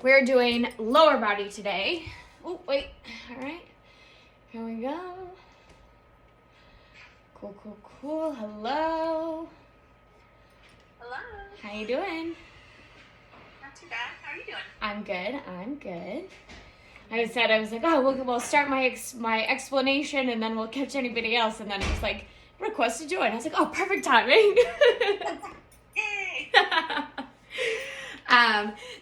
We're doing lower body today. Oh, wait. All right. Here we go. Cool, cool, cool. Hello. Hello. How you doing? Not too bad. How are you doing? I'm good. I'm good. I was like, oh, we'll start my explanation and then we'll catch anybody else. And then it was like, request to join. I was like, oh, perfect timing. Yay!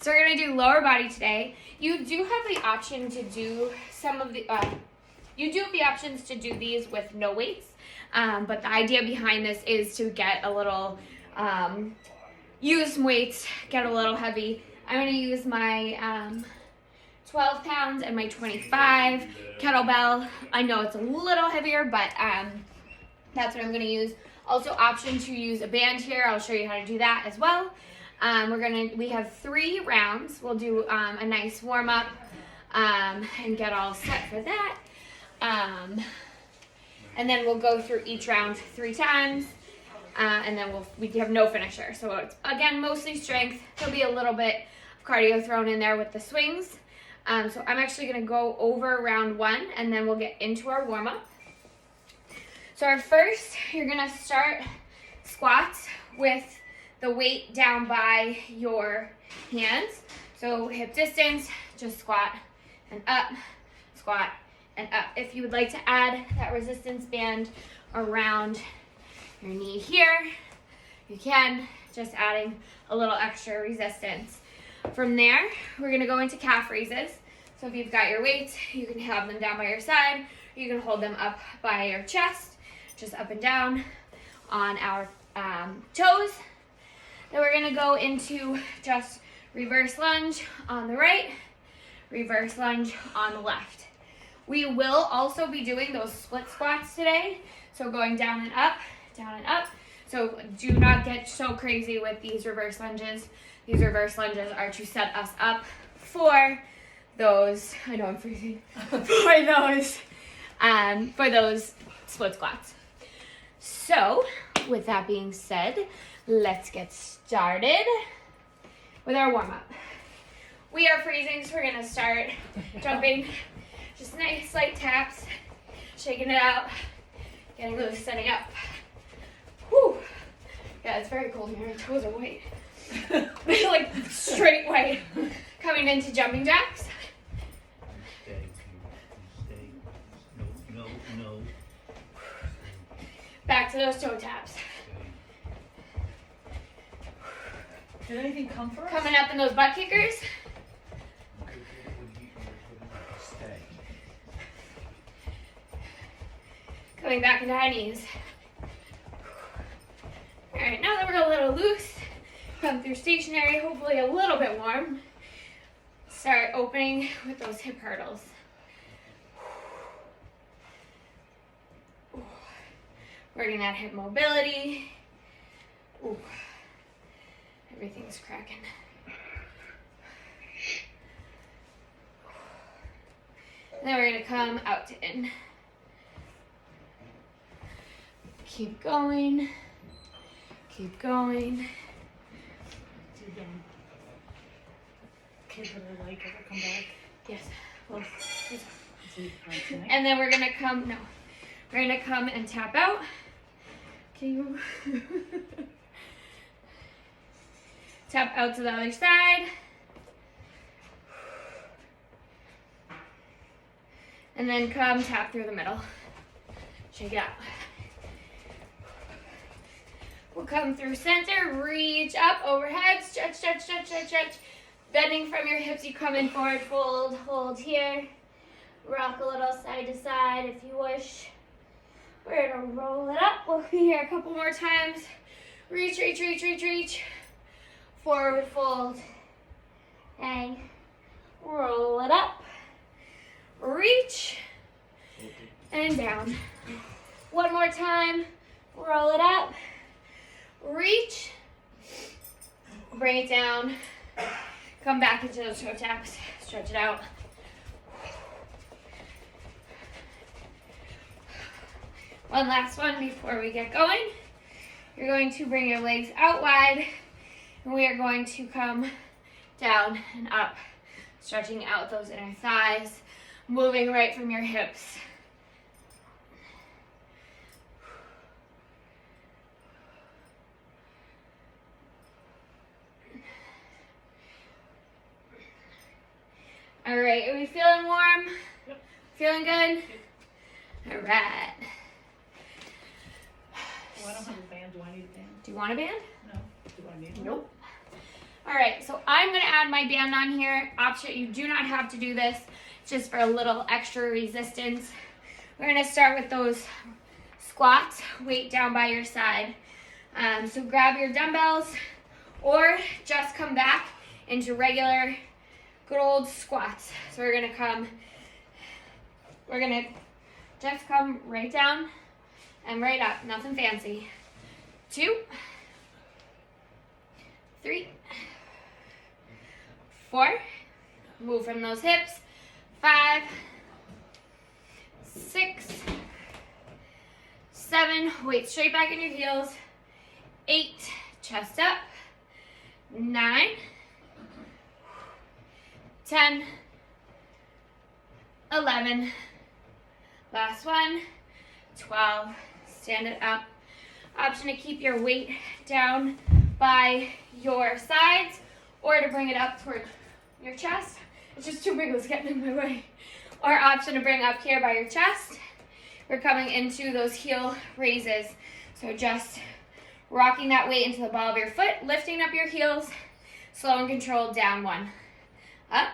So we're gonna do lower body today. You do have the option to do some of the, you do have the options to do these with no weights. But the idea behind this is to get a little, use some weights, get a little heavy. I'm gonna use my 12 pounds and my 25 kettlebell. I know it's a little heavier, but that's what I'm gonna use. Also option to use a band here. I'll show you how to do that as well. We have 3 rounds. We'll do a nice warm up and get all set for that. And then we'll go through each round 3 times. And then we have no finisher. So it's, again, mostly strength. There'll be a little bit of cardio thrown in there with the swings. So I'm actually gonna go over round 1 and then we'll get into our warm up. So our first, you're gonna start squats with the weight down by your hands. So hip distance, just squat and up, squat and up. If you would like to add that resistance band around your knee here, you can, just adding a little extra resistance. From there, we're gonna go into calf raises. So if you've got your weights, you can have them down by your side, or you can hold them up by your chest, just up and down on our toes. Then we're gonna go into just reverse lunge on the right, reverse lunge on the left. We will also be doing those split squats today. So going down and up, down and up. So do not get so crazy with these reverse lunges. These reverse lunges are to set us up for those, I know I'm freezing, for those split squats. So with that being said, let's get started with our warm up. We are freezing, so we're gonna start jumping, just nice light taps, shaking it out, getting loose, setting up. Whew. Yeah, it's very cold here. My toes are white. Like straight white. Coming into jumping jacks. No. Back to those toe taps. Did anything come for us? Coming up in those butt kickers. Coming back into high knees. All right, now that we're a little loose, come through stationary, hopefully a little bit warm. Start opening with those hip hurdles. Working that hip mobility. Ooh. Everything's cracking. And then we're gonna come out to in. Keep going. Keep going. Do again. Kids that are like, ever come back? Yes. Well, And and then we're gonna come, no. We're gonna come and tap out. Can you? Tap out to the other side. And then come tap through the middle. Shake it out. We'll come through center, reach up, overhead, stretch, stretch, stretch, stretch, stretch. Bending from your hips, you come in forward, fold, hold here. Rock a little side to side if you wish. We're gonna roll it up. We'll be here a couple more times. Reach, reach, reach, reach, reach. Forward fold. Hang. Roll it up. Reach. And down. One more time. Roll it up. Reach. Bring it down. Come back into those toe taps. Stretch it out. One last one before we get going. You're going to bring your legs out wide, and we are going to come down and up. Stretching out those inner thighs, moving right from your hips. All right, are we feeling warm? Yep. Feeling good? All right. Oh, I don't have a band. Do I need a band? Do you want a band? No. Do I need one? Nope. All right, so I'm gonna add my band on here. Option, you do not have to do this, just for a little extra resistance. We're gonna start with those squats, weight down by your side. So grab your dumbbells or just come back into regular good old squats. So we're gonna just come right down and right up, nothing fancy. 2, 3, 4, move from those hips. 5, 6, 7, weight straight back in your heels. 8, chest up. 9, 10, 11, last one, 12, stand it up. Option to keep your weight down by your sides or to bring it up toward your chest. It's just too big, it's getting in my way. Or option to bring up here by your chest. We're coming into those heel raises. So just rocking that weight into the ball of your foot, lifting up your heels, slow and controlled, down 1. Up,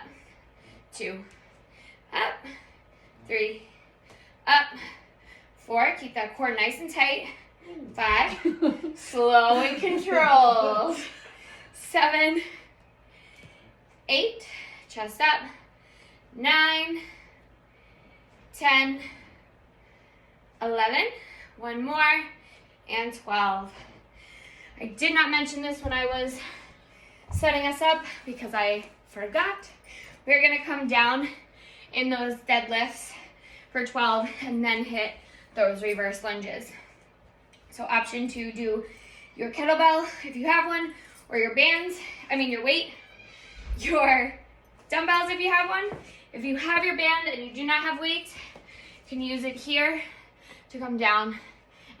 2, up, 3, up, 4, keep that core nice and tight. 5, slow and controlled. 7, 8, chest up. 9, 10, 11, one more, and 12. I did not mention this when I was setting us up because I forgot. We're gonna come down in those deadlifts for 12 and then hit those reverse lunges. So option to do your kettlebell if you have one, or your bands, your weight, your dumbbells if you have one. If you have your band and you do not have weight, you can use it here to come down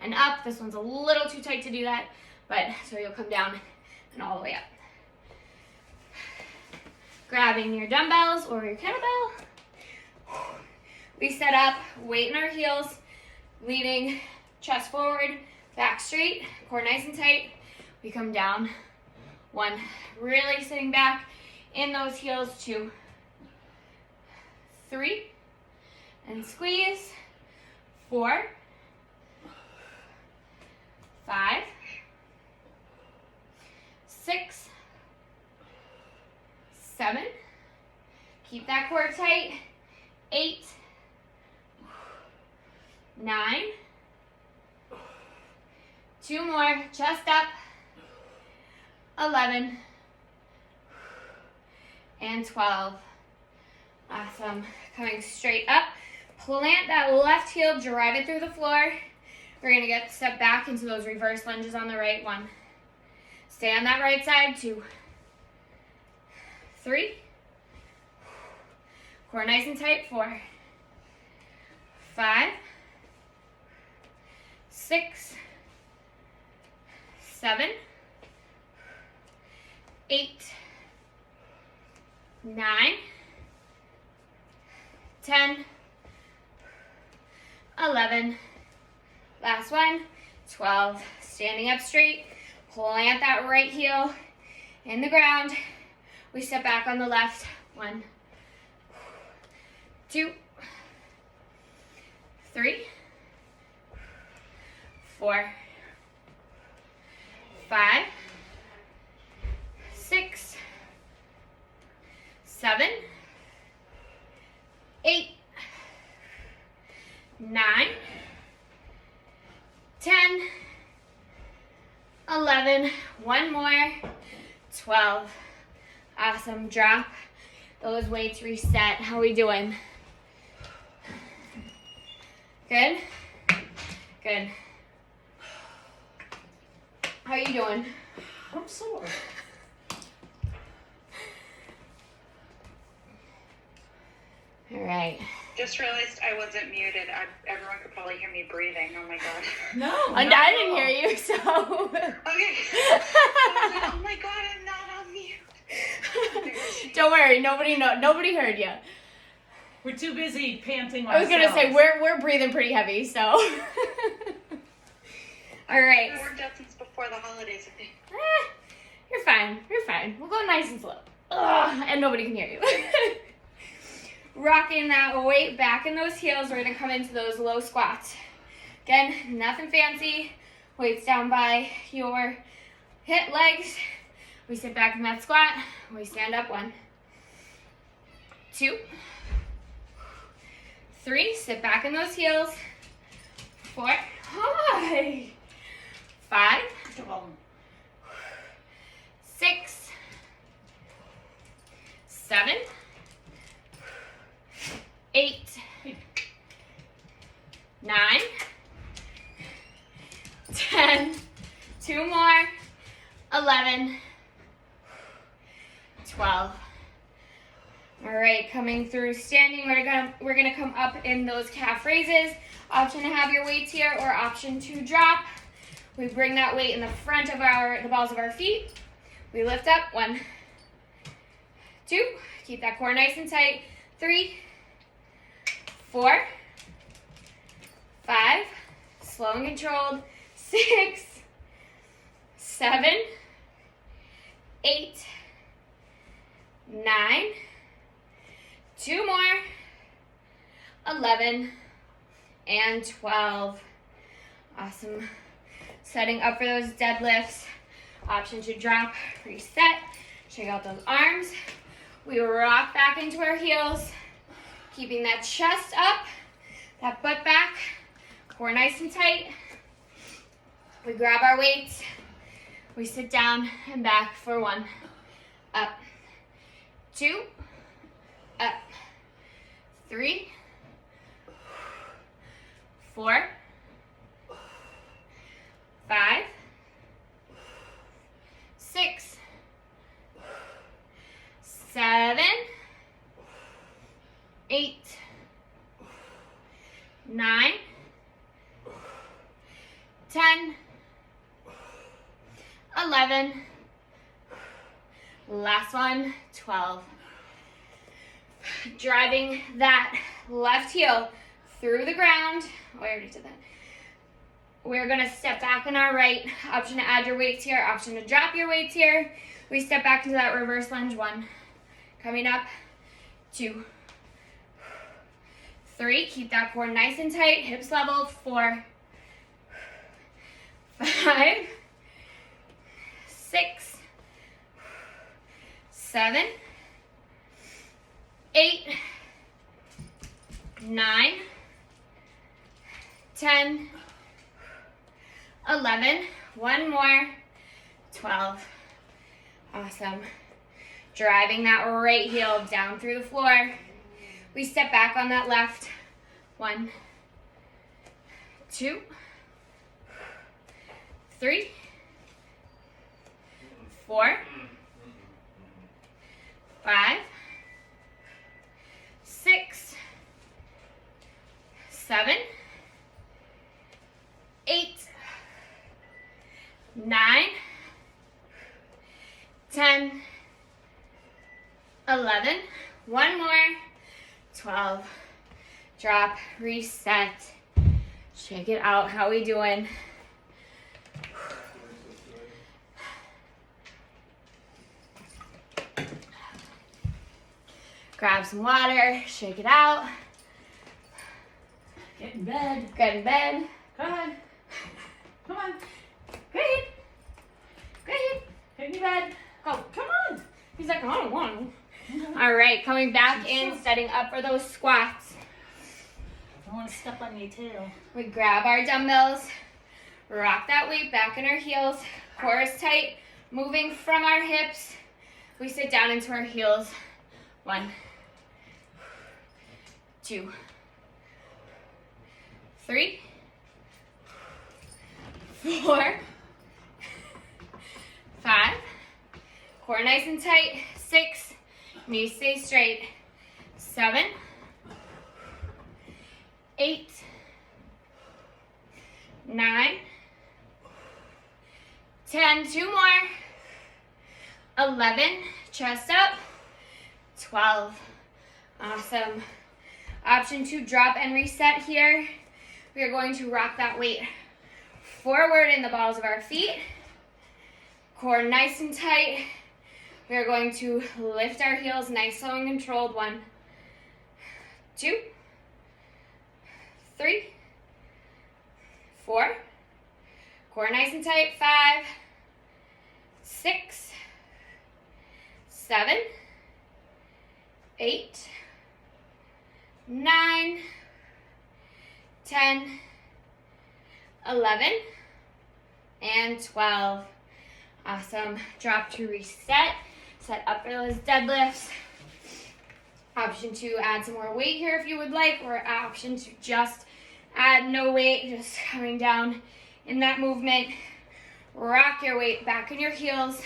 and up. This one's a little too tight to do that, but so you'll come down and all the way up. Grabbing your dumbbells or your kettlebell. We set up, weight in our heels, leaning chest forward, back straight, core nice and tight. We come down. 1, really sitting back in those heels. 2, 3, and squeeze. 4, 5, 6, 7, keep that core tight. 8, 9, 2 more, chest up. 11, and 12. Awesome. Coming straight up. Plant that left heel, drive it through the floor. We're going to step back into those reverse lunges on the right. 1. Stay on that right side. 2, 3. Core nice and tight. 4, 5, 6, 7, 8, 9, 10, 11, last one, 12. Standing up straight, plant that right heel in the ground. We step back on the left. 1, 2, 3, 4, 5, 6, 7, 8, 9, 10, 11, one more, 12. Awesome. Drop those weights, reset. How are we doing? Good? Good. How are you doing? I'm sore. All right. Just realized I wasn't muted. Everyone could probably hear me breathing. Oh my god. No. And I didn't hear you, so. Okay. I was like, oh my god, I'm not on mute. Don't worry, nobody heard you. We're too busy panting I was gonna say ourselves. we're breathing pretty heavy, so. All right. I worked out since before the holidays, I think. You're fine. You're fine. We'll go nice and slow. Ugh, and nobody can hear you. Rocking that weight back in those heels. We're gonna come into those low squats. Again, nothing fancy. Weights down by your hip legs. We sit back in that squat. We stand up. 1, 2, 3. Sit back in those heels. 4. Hi. 5. 6, 7, 8, 9, 10, 2 more, 11, 12. All right, coming through standing, we're gonna come up in those calf raises. Option to have your weights here or option to drop. We bring that weight in the front of the balls of our feet. We lift up. 1, 2. Keep that core nice and tight. 3, 4, 5. Slow and controlled. 6, 7, 8, 9. 2 more. 11 and 12. Awesome. Setting up for those deadlifts. Option to drop, reset, check out those arms. We rock back into our heels, keeping that chest up, that butt back, core nice and tight. We grab our weights, we sit down and back for 1, up, 2, up, 3, 4, 5, 6, 7, 8, 9, 10, 11, last one, 12. Driving that left heel through the ground. Oh, I already did that. We're gonna step back on our right. Option to add your weights here, option to drop your weights here. We step back into that reverse lunge. 1, coming up, 2, 3, keep that core nice and tight, hips level. 4, 5, 6, 7, 8, 9, 10, 11, 1 more, 12. Awesome. Driving that right heel down through the floor. We step back on that left. 1, 2, 3, 4, 5, 6, 7, 8, 9, 10, 11, 1 more, 12. Drop, reset, shake it out. How we doing? Grab some water, shake it out. Get in bed. Get in bed. Come on. Come on. Great. Great. Get in bed. Go. Come on. He's like, I don't want to. All right, coming back in, setting up for those squats. I want to step on your tail. We grab our dumbbells, rock that weight back in our heels, core is tight, moving from our hips. We sit down into our heels. 1, 2, 3, 4, 5, core nice and tight. 6, knees stay straight. 7, 8, 9, 10, 2 more, 11, chest up, 12. Awesome. Option 2, drop and reset here. We are going to rock that weight forward in the balls of our feet. Core nice and tight. We are going to lift our heels nice, slow, and controlled. 1, 2, 3, 4. Core nice and tight. 5, 6, 7, 8, 9, 10, 11, and 12. Awesome. Drop to reset. Set up for those deadlifts. Option 2, add some more weight here if you would like, or option to just add no weight, just coming down in that movement. Rock your weight back in your heels.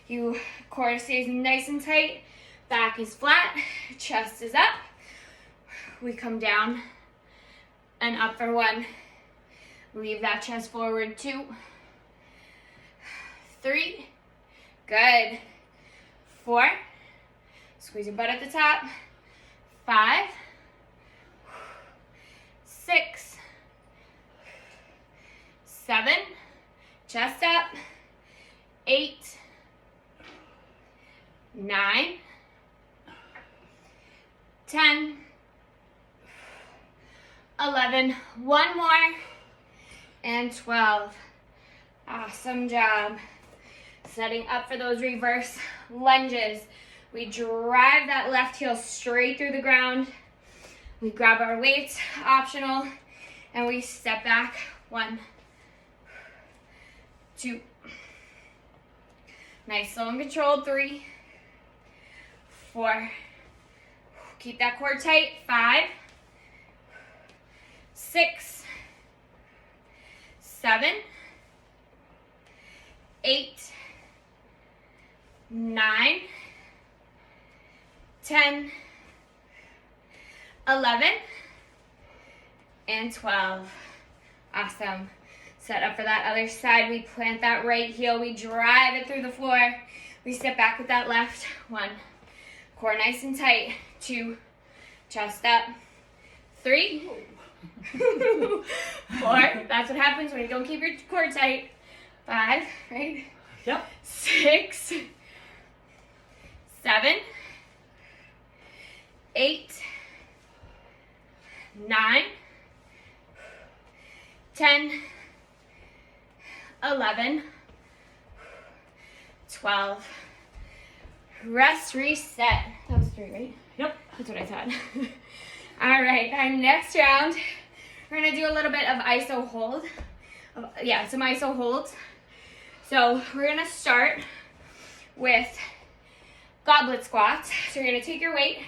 You core stays nice and tight. Back is flat. Chest is up. We come down and up for 1. Leave that chest forward. 2, 3. Good. 4. Squeeze your butt at the top. 5, 6, 7. Chest up. 8, 9, 10, 11. 1 more. And 12. Awesome job. Setting up for those reverse lunges. We drive that left heel straight through the ground. We grab our weights, optional, and we step back. 1, 2. Nice, slow and controlled. 3, 4. Keep that core tight. 5, 6, 7, 8, 9, 10, 11, and 12. Awesome. Set up for that other side. We plant that right heel. We drive it through the floor. We step back with that left. 1. Core nice and tight. 2. Chest up. 3. 4. That's what happens when you don't keep your core tight. 5. Right? Yep. 6. 7. 8. 9. 10. 11. 12. Rest, reset. That was 3, right? Yep. That's what I thought. All right, our next round, we're gonna do a little bit of iso hold. Yeah, some iso holds. So we're gonna start with goblet squats. So you're gonna take your weight,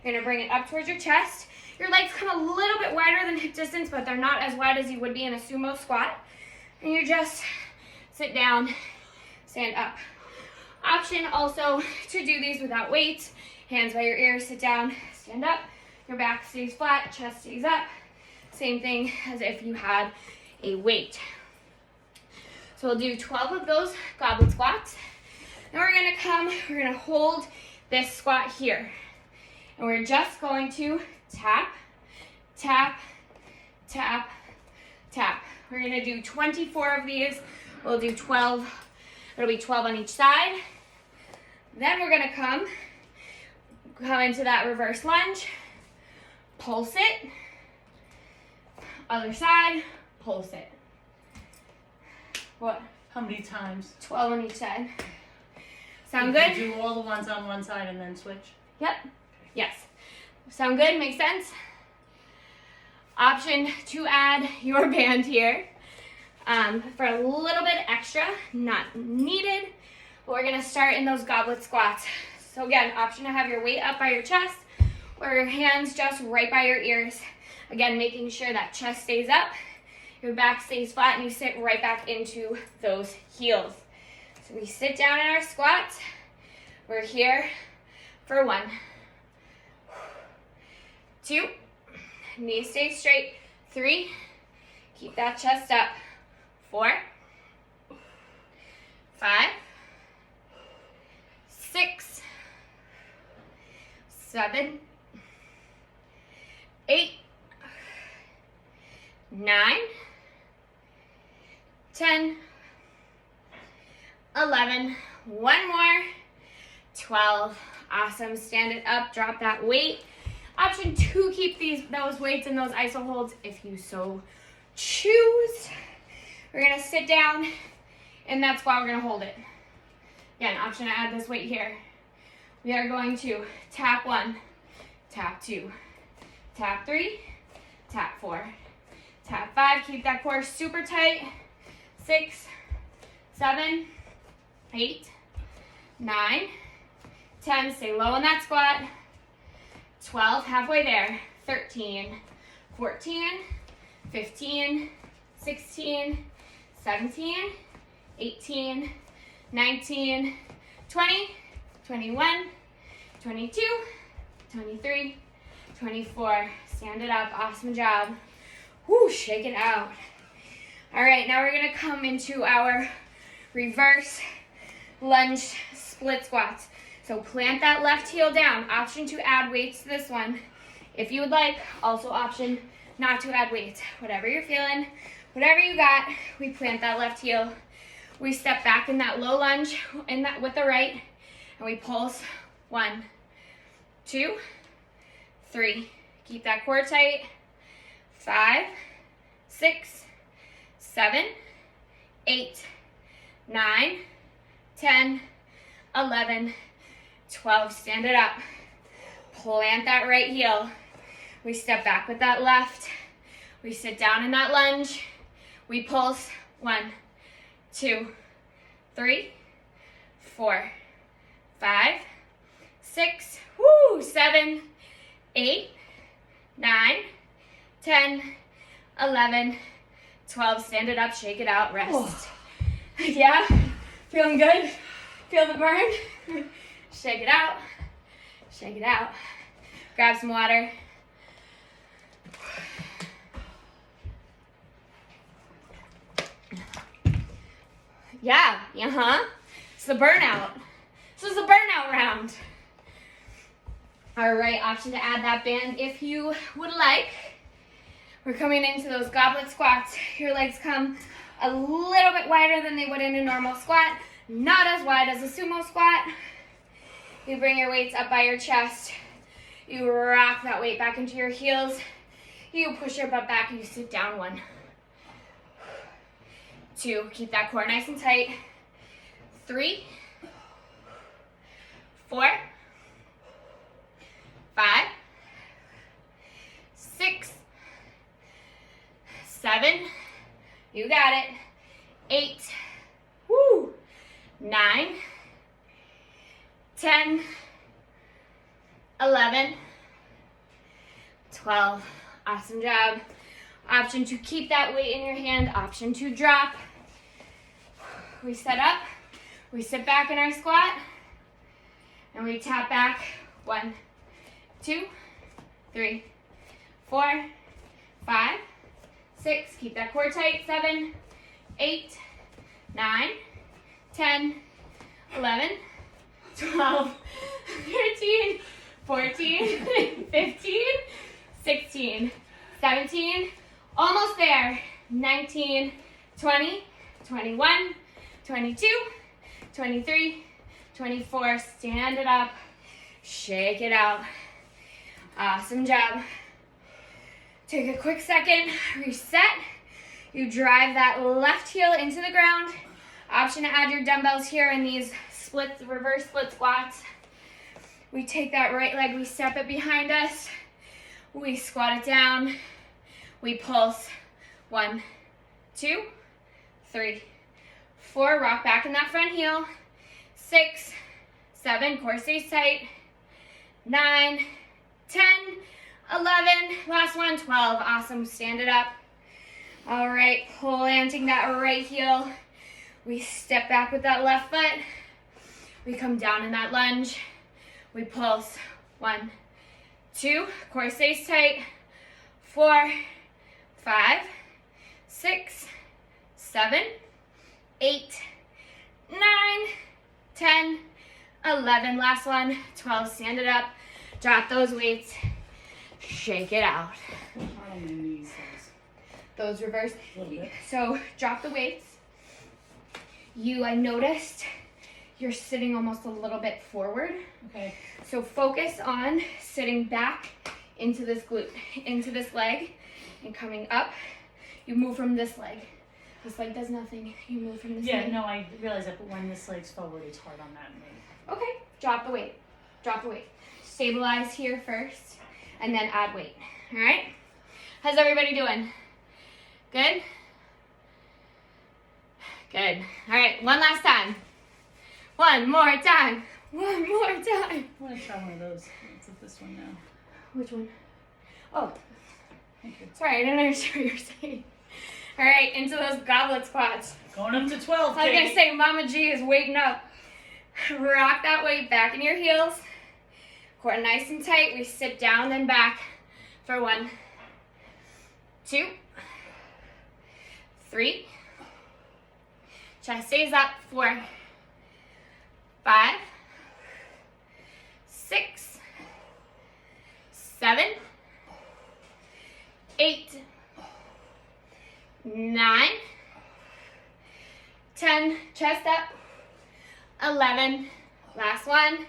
you're gonna bring it up towards your chest. Your legs come a little bit wider than hip distance, but they're not as wide as you would be in a sumo squat. And you just sit down, stand up. Option also to do these without weights. Hands by your ears, sit down, stand up. Your back stays flat, chest stays up. Same thing as if you had a weight. So we'll do 12 of those goblet squats. Then we're gonna hold this squat here. And we're just going to tap, tap, tap, tap. We're gonna do 24 of these. We'll do 12. It'll be 12 on each side. Then we're gonna come into that reverse lunge, pulse it, other side, pulse it. What? How many times? 12 on each side. Sound You good? do all the ones on one side and then switch? Yep. Yes. Sound good? Make sense? Option to add your band here for a little bit extra, not needed. But we're gonna start in those goblet squats. So again, option to have your weight up by your chest or your hands just right by your ears. Again, making sure that chest stays up, your back stays flat, and you sit right back into those heels. So we sit down in our squats. We're here for 1, 2, knees stay straight. 3, keep that chest up. 4, 5, 6, 7, 8, 9, 10, 11, one more, 12. Awesome. Stand it up, drop that weight. Option 2, keep those weights in those iso holds if you so choose. We're gonna sit down in that squat, we're gonna hold it. Again, option to add this weight here. We are going to tap 1, tap 2, tap 3, tap 4, tap 5. Keep that core super tight. 6, 7, 8, 9, 10. Stay low in that squat. 12, halfway there. 13, 14, 15, 16, 17, 18, 19, 20, 21, 22, 23, 24. Stand it up. Awesome job. Whoo, shake it out. All right, now we're gonna come into our reverse lunge split squats. So plant that left heel down. Option to add weights to this one. If you would like, also option not to add weights. Whatever you're feeling, whatever you got, we plant that left heel. We step back in that low lunge with the right, and we pulse. 1, 2, 3. Keep that core tight. 5, 6, 7, 8, 9, 10, 11, 12. Stand it up. Plant that right heel. We step back with that left. We sit down in that lunge. We pulse. 1, 2, 3, 4, 5, 6, 7, 8, 9, 10, 11, 12. Stand it up, shake it out, rest. Oh. Yeah? Feeling good? Feel the burn? Shake it out. Shake it out. Grab some water. Yeah, It's the burnout. This is the burnout round. All right, option to add that band if you would like. We're coming into those goblet squats. Your legs come a little bit wider than they would in a normal squat. Not as wide as a sumo squat. You bring your weights up by your chest. You rock that weight back into your heels. You push your butt back and you sit down. 1, 2, keep that core nice and tight. 3, 4, 5, 6, 7, you got it. 8, 9, 10, 11, 12. Awesome job. Option to keep that weight in your hand. Option to drop. We set up. We sit back in our squat. And we tap back. 1, 2, 3, 4, 5, 6. Keep that core tight. 7, 8, 9, 10, 11, 12, 13, 14, 15, 16, 17, almost there. 19, 20, 21, 22, 23, 24. Stand it up. Shake it out. Awesome job. Take a quick second. Reset. You drive that left heel into the ground. Option to add your dumbbells here in these reverse split squats. We take that right leg, we step it behind us. We squat it down. We pulse. 1, 2, 3, 4. Rock back in that front heel. 6, 7. Core stays tight. 9, 10, 11. Last one. 12. Awesome. Stand it up. All right. Planting that right heel. We step back with that left foot. We come down in that lunge. We pulse. 1, 2. Core stays tight. 4, 5, 6, 7, 8, 9, 10, 11. Last one. 12. Stand it up. Drop those weights. Shake it out. How many knees? Those reverse. A little bit. So drop the weights. I noticed you're sitting almost a little bit forward. Okay. So focus on sitting back into this glute, into this leg, and coming up. You move from this leg. This leg does nothing. You move from this Yeah, leg. no, I realize that, but when this leg's forward, it's hard on that knee. Okay, drop the weight. Drop the weight. Stabilize here first, and then add weight. All right? How's everybody doing? Good? Good. All right, one last time. One more time. One more time. I want to try one of those. Let's do this one now. Which one? Oh, Thank you. sorry, I didn't understand what you were saying. All right, into those goblet squats. Going up to 12, I was Kate. gonna say Mama G is waiting up. Rock that weight back in your heels. Core nice and tight. We sit down then back for 1, 2, 3. Chest stays up. 4, 5, 6, 7, 8, 9, 10, chest up. 11, last one.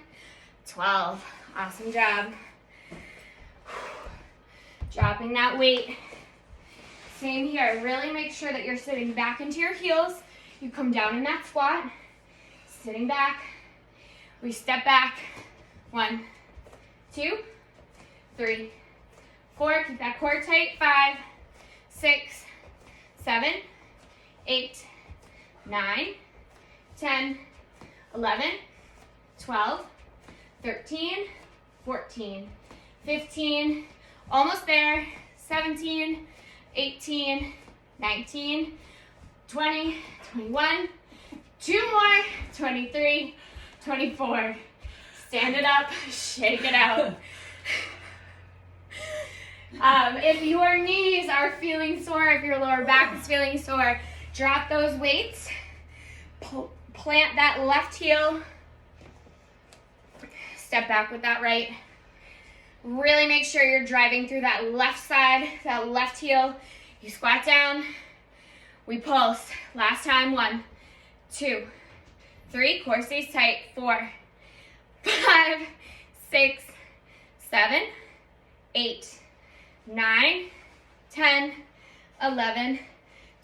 12. Awesome job. Dropping that weight. Same here. Really make sure that you're sitting back into your heels. You come down in that squat. Sitting back. We step back. 1, 2, 3, 4. Keep that core tight. 5, 6, 7, 8, 9, 10, 11, 12, 13, 14, 15, almost there, 17, 18, 19, 20, 21, 2 more, 23, 24. Stand it up, shake it out. If your knees are feeling sore, if your lower back is feeling sore, drop those weights. Plant that left heel. Step back with that right. Really make sure you're driving through that left side, that left heel. You squat down. We pulse. Last time. 1, 2, 3. Core stays tight. 4, 5, 6, 7, 8, 9, 10, 11,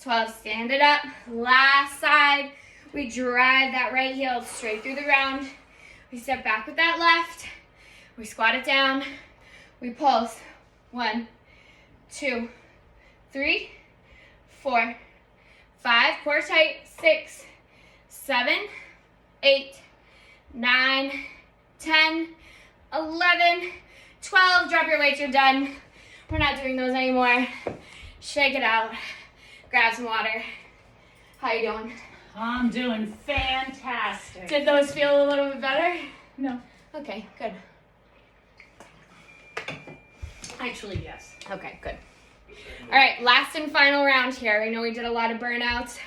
12. Stand it up. Last side. We drive that right heel straight through the round. We step back with that left. We squat it down. We pulse. 1, 2, 3, 4, 5. Core tight. 6, 7, 8, 9, 10, 11, 12. Drop your weights. You're done. We're not doing those anymore. Shake it out. Grab some water. How you doing? I'm doing fantastic. Did those feel a little bit better? No. Okay, good. Actually, yes. Okay, good. All right, last and final round here. I know we did a lot of burnouts.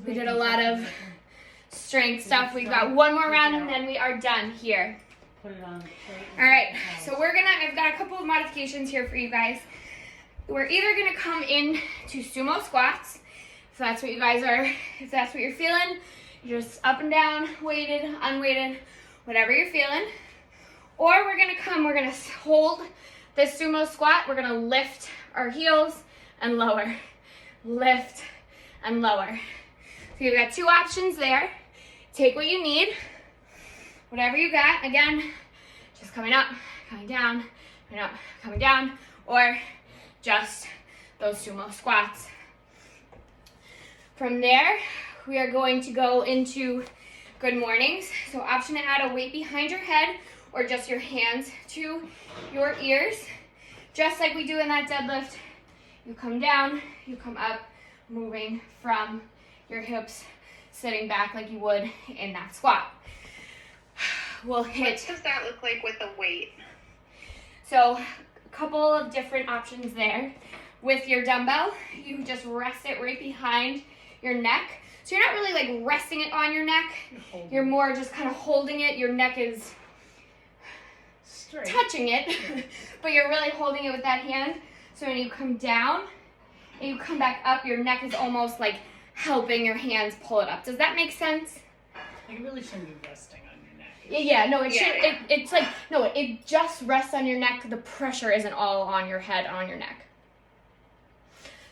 We did a lot of strength stuff. We've got one more round and then we are done here. Put it on the plate. All right, so I've got a couple of modifications here for you guys. We're either gonna come in to sumo squats, if that's what you guys are, if that's what you're feeling, you're just up and down, weighted, unweighted, whatever you're feeling. Or we're gonna hold this sumo squat, we're gonna lift our heels and lower. Lift and lower. So you've got 2 options there. Take what you need, whatever you got. Again, just coming up, coming down, coming up, coming down, or just those sumo squats. From there, we are going to go into good mornings. So option to add a weight behind your head or just your hands to your ears. Just like we do in that deadlift, you come down, you come up, moving from your hips, sitting back like you would in that squat. We'll hit. What does that look like with a weight? So couple of different options there. With your dumbbell, you just rest it right behind your neck. So you're not really like resting it on your neck. You're more just kind of holding it. Your neck is straight, touching it, but you're really holding it with that hand. So when you come down and you come back up, your neck is almost like helping your hands pull it up. Does that make sense? Like, it really shouldn't be resting on your neck. Yeah, no, it Yeah. should. It's like, no, it just rests on your neck. The pressure isn't all on your head, on your neck.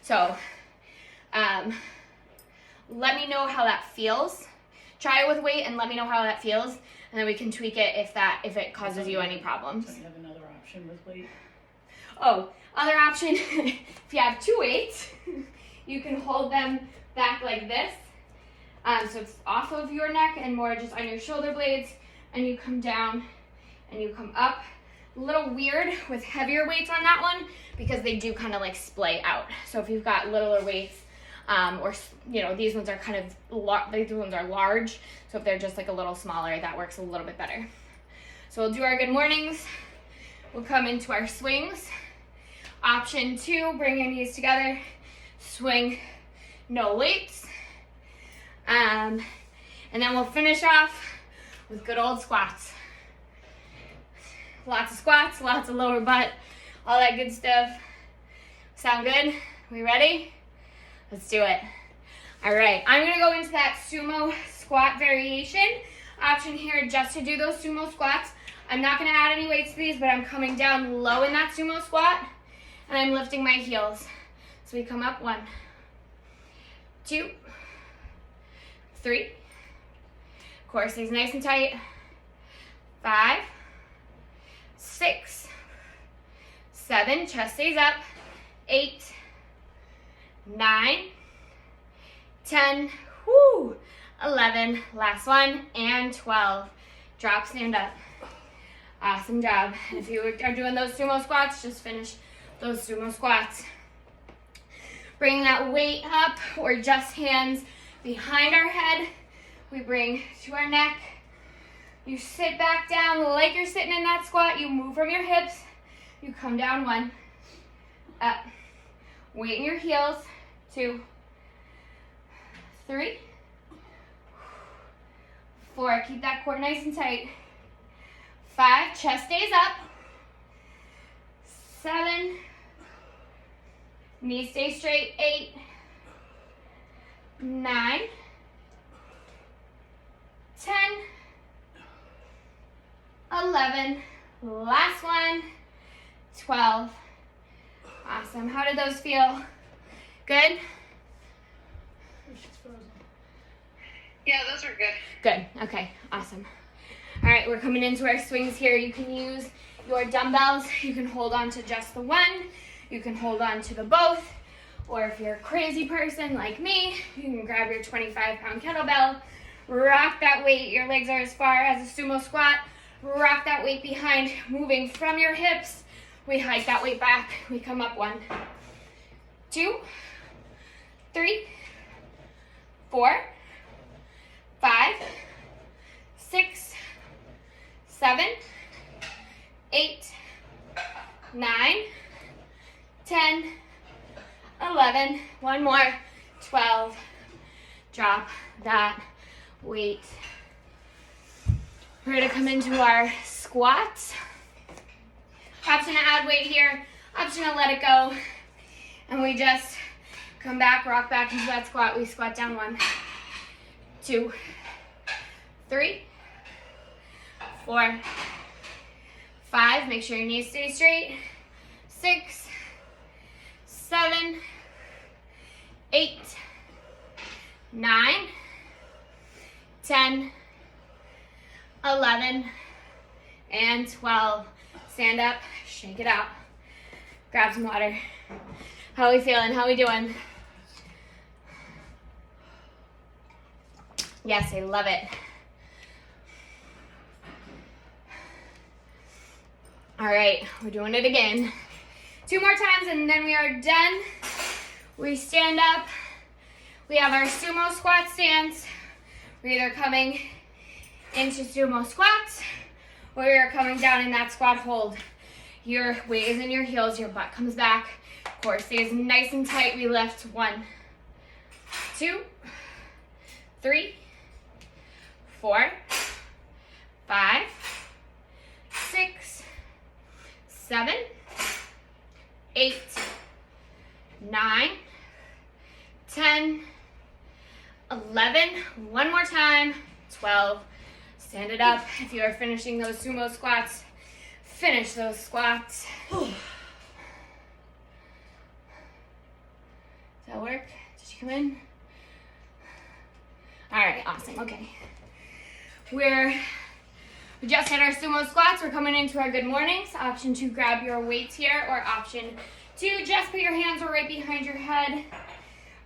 So, let me know how that feels. Try it with weight and let me know how that feels, and then we can tweak it if it causes you any problems. Don't you have another option with weight? Oh, other option, if you have two weights, you can hold them back like this. So it's off of your neck and more just on your shoulder blades, and you come down and you come up. A little weird with heavier weights on that one because they do kind of like splay out. So if you've got littler weights, or these ones are kind of these ones are large. So if they're just like a little smaller, that works a little bit better. So we'll do our good mornings. We'll come into our swings. Option 2, bring your knees together, swing, no weights. And then we'll finish off with good old squats. Lots of squats, lots of lower butt, all that good stuff. Sound good? We ready? Let's do it. All right, I'm gonna go into that sumo squat variation option here just to do those sumo squats. I'm not gonna add any weights to these, but I'm coming down low in that sumo squat and I'm lifting my heels. So we come up 1, 2, 3. Core stays nice and tight. 5, 6, 7, chest stays up. 8, 9, 10, 11, last one, and 12. Drop, stand up. Awesome job. And if you are doing those sumo squats, just finish those sumo squats. Bring that weight up or just hands behind our head. We bring to our neck. You sit back down like you're sitting in that squat. You move from your hips. You come down 1, up. Weight in your heels. 2, 3, 4. Keep that core nice and tight. 5, chest stays up. 7, knees stay straight. 8, 9, 10, 11, last one, 12. Awesome. How did those feel? Good? She's frozen. Yeah, those are good. Good. Okay. Awesome. All right, we're coming into our swings here. You can use your dumbbells. You can hold on to just the one. You can hold on to the both. Or if you're a crazy person like me, you can grab your 25-pound kettlebell, rock that weight. Your legs are as far as a sumo squat. Rock that weight behind, moving from your hips. We hike that weight back. We come up 1, 2, 3, 4, 5, 6, 7, 8, 9, 10, 11, one more, 12. Drop that weight. We're gonna come into our squats. Option to add weight here, option to let it go. And we just come back, rock back into that squat. We squat down 1, 2, 3, 4, 5. Make sure your knees stay straight. 6, 7, 8, 9, 10, 11, and 12. Stand up, shake it out. Grab some water. How are we feeling? How are we doing? Yes, I love it. All right, we're doing it again. 2 more times and then we are done. We stand up. We have our sumo squat stance. We're either coming into sumo squats or you're coming down in that squat hold. Your weight is in your heels, your butt comes back. Core stays nice and tight. We lift 1, 2, 3, 4, 5, 6, 7, 8, 9, 10, 11. One more time. 12. Stand it up. If you are finishing those sumo squats, finish those squats. Does that work? Did you come in? All right, awesome. Okay. We just hit our sumo squats. We're coming into our good mornings. Option to grab your weights here, or option to just put your hands right behind your head.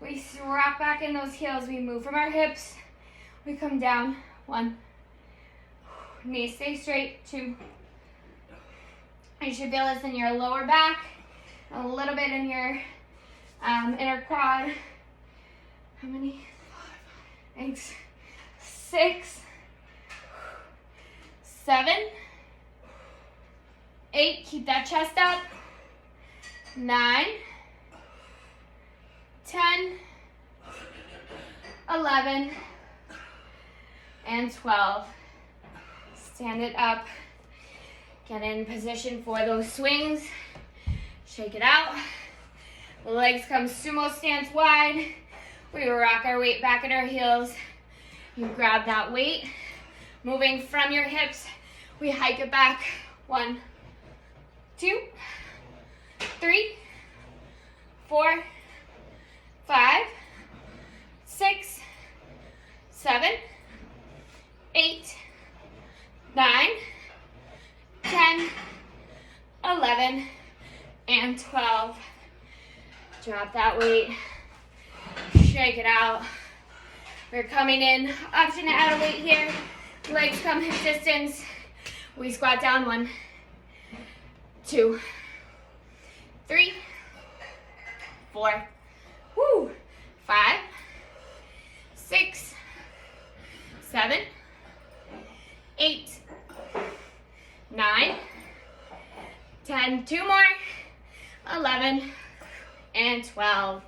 We rock back in those heels. We move from our hips. We come down. 1. Knees stay straight. 2. You should feel this in your lower back, a little bit in your inner quad. How many? 8, 6, 7, 8. Keep that chest up. 9, 10, 11, and 12. Stand it up. Get in position for those swings. Shake it out. The legs come sumo stance wide. We rock our weight back at our heels. You grab that weight. Moving from your hips, we hike it back. 1, 2, 3, 4, 5, 6, 7, 8, 9, 10, 11, and 12. Drop that weight. Shake it out. We're coming in. Option to add a weight here. Legs come hip distance. We squat down. 1, 2, 3, 4, 5, 6, 7, 8, 9, 10. 2 more. 11 and 12.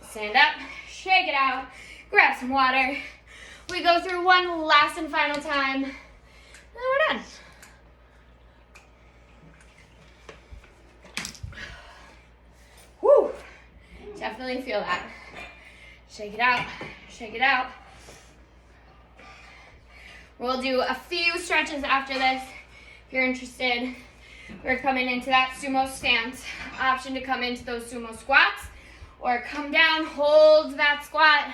Stand up. Shake it out. Grab some water. We go through one last and final time. Then we're done. Woo! Definitely feel that. Shake it out. Shake it out. We'll do a few stretches after this. If you're interested, we're coming into that sumo stance. Option to come into those sumo squats or come down, hold that squat.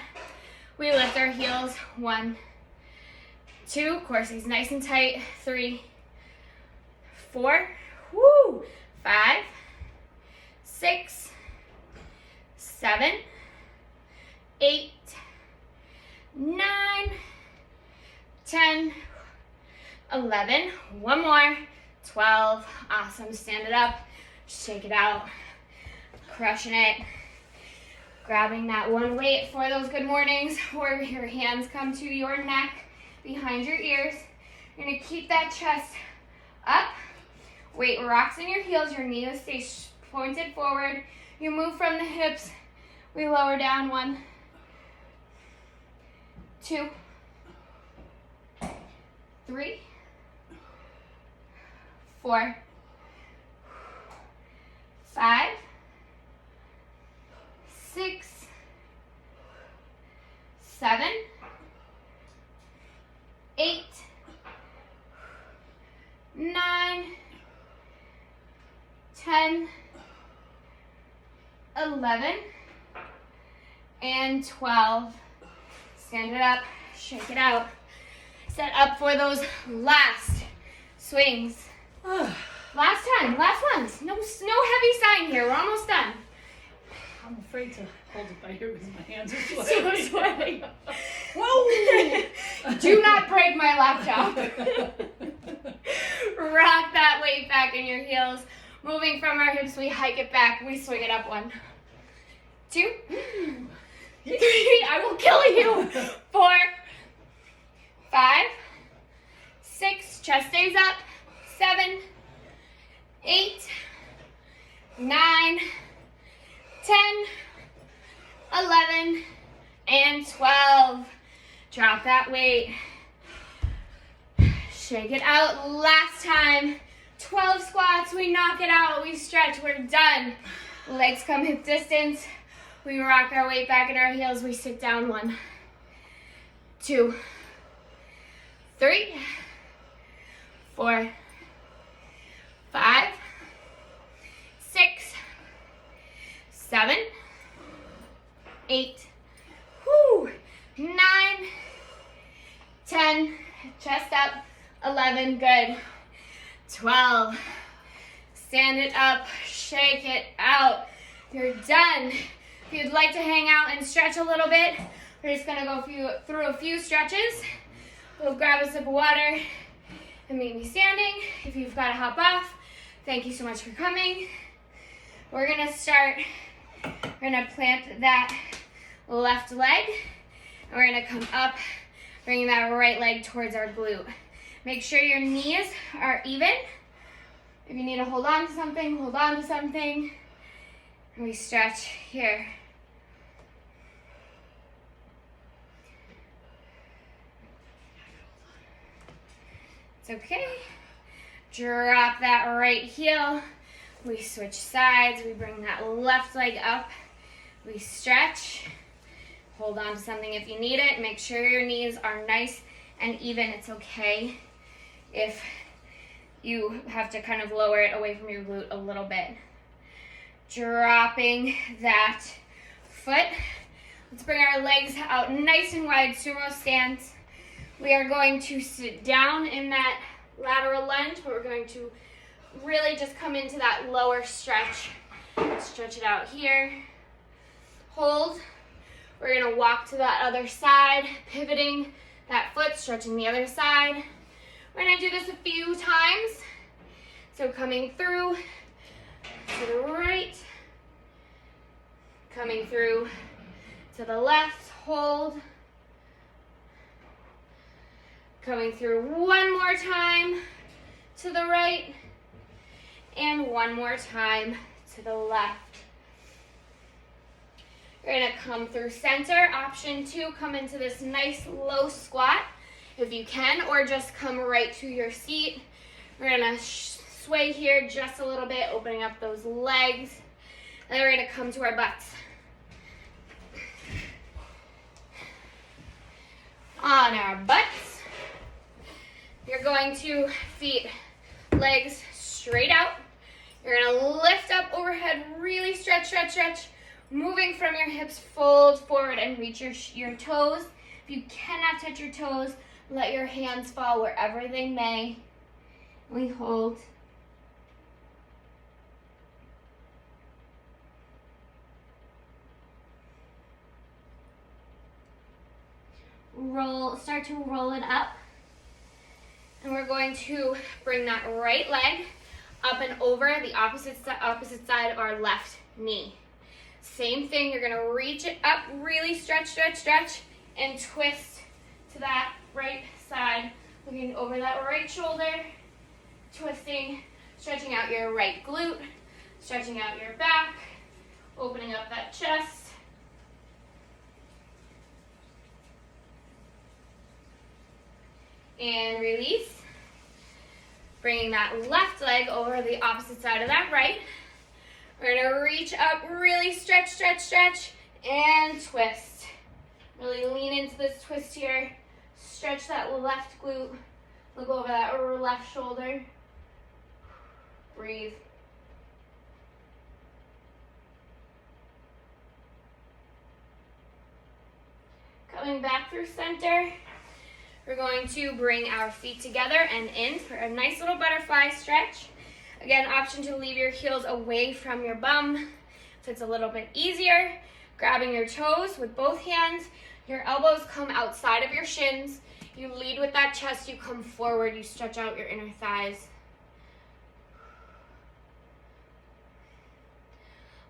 We lift our heels. 1, 2, core stays nice and tight. 3, 4, 5, 6, 7, 8, 9, 10, 11. One more. 12. Awesome. Stand it up. Shake it out. Crushing it. Grabbing that one weight for those good mornings, or your hands come to your neck behind your ears. You're going to keep that chest up. Weight rocks in your heels. Your knees stay pointed forward. You move from the hips. We lower down. 1, 2, 3, 4, 5, 6, 7, 8, 9, 10, 11, and 12. Stand it up, shake it out. Set up for those last swings. Last time, last ones. No heavy sign here. We're almost done. I'm afraid to hold it by here because my hands are So sweating. sweaty. Whoa! Do not break my laptop. Rock that weight back in your heels. Moving from our hips, we hike it back. We swing it up. 1, 2, 3. I will kill you. 4, 5, 6. Chest stays up. 7, 8, 9, 10, 11, and 12. Drop that weight. Shake it out. Last time. 12 squats. We knock it out. We stretch. We're done. Legs come hip distance. We rock our weight back in our heels. We sit down. 1, 2, 3, 4, 5, 6, 7, 8, 9, 10, chest up, 11, good, 12, stand it up, shake it out, you're done. If you'd like to hang out and stretch a little bit, we're just gonna go through a few stretches. We'll grab a sip of water and meet me standing. If you've got to hop off, thank you so much for coming. We're gonna start, we're gonna plant that left leg, and we're gonna come up, bringing that right leg towards our glute. Make sure your knees are even. If you need to hold on to something, hold on to something. And we stretch here. It's okay. Drop that right heel. We switch sides. We bring that left leg up. We stretch. Hold on to something if you need it. Make sure your knees are nice and even. It's okay if you have to kind of lower it away from your glute a little bit. Dropping that foot. Let's bring our legs out nice and wide, sumo stance. We are going to sit down in that lateral lunge, but we're going to really just come into that lower stretch. Stretch it out here. Hold. We're gonna walk to that other side, pivoting that foot, stretching the other side. We're gonna do this a few times. So coming through to the right, coming through to the left, hold. Coming through one more time to the right, and one more time to the left. You're gonna come through center. Option 2, come into this nice low squat if you can, or just come right to your seat. We're gonna sway here just a little bit, opening up those legs. And then we're gonna come to our butts. On our butts. You're going to feet, legs straight out. You're gonna lift up overhead, really stretch, stretch, stretch. Moving from your hips, fold forward and reach your toes. If you cannot touch your toes, let your hands fall wherever they may. We hold. Roll, start to roll it up. And we're going to bring that right leg up and over the opposite side of our left knee. Same thing, you're gonna reach it up, really stretch, stretch, stretch, and twist to that right side. Looking over that right shoulder, twisting, stretching out your right glute, stretching out your back, opening up that chest. And release. Bringing that left leg over the opposite side of that right. We're gonna reach up, really stretch, stretch, stretch, and twist. Really lean into this twist here. Stretch that left glute. Look over that left shoulder. Breathe. Coming back through center. We're going to bring our feet together and in for a nice little butterfly stretch. Again, option to leave your heels away from your bum so it's a little bit easier. Grabbing your toes with both hands. Your elbows come outside of your shins. You lead with that chest, you come forward, you stretch out your inner thighs.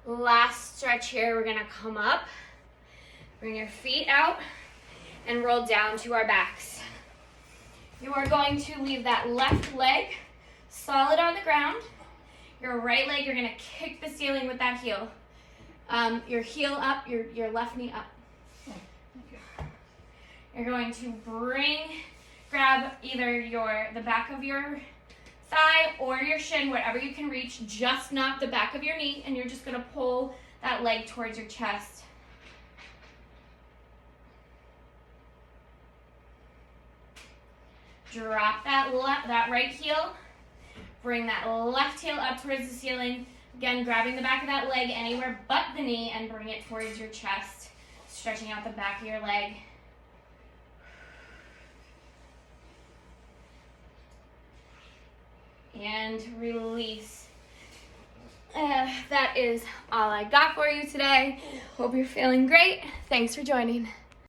Last stretch here, we're gonna come up, bring your feet out, and roll down to our backs. You are going to leave that left leg solid on the ground. Your right leg, you're gonna kick the ceiling with that heel. Your heel up, your left knee up. You're going to grab either the back of your thigh or your shin, whatever you can reach, just not the back of your knee, and you're just gonna pull that leg towards your chest. Drop that right heel. Bring that left heel up towards the ceiling. Again, grabbing the back of that leg anywhere but the knee and bring it towards your chest. Stretching out the back of your leg. And release. That is all I got for you today. Hope you're feeling great. Thanks for joining.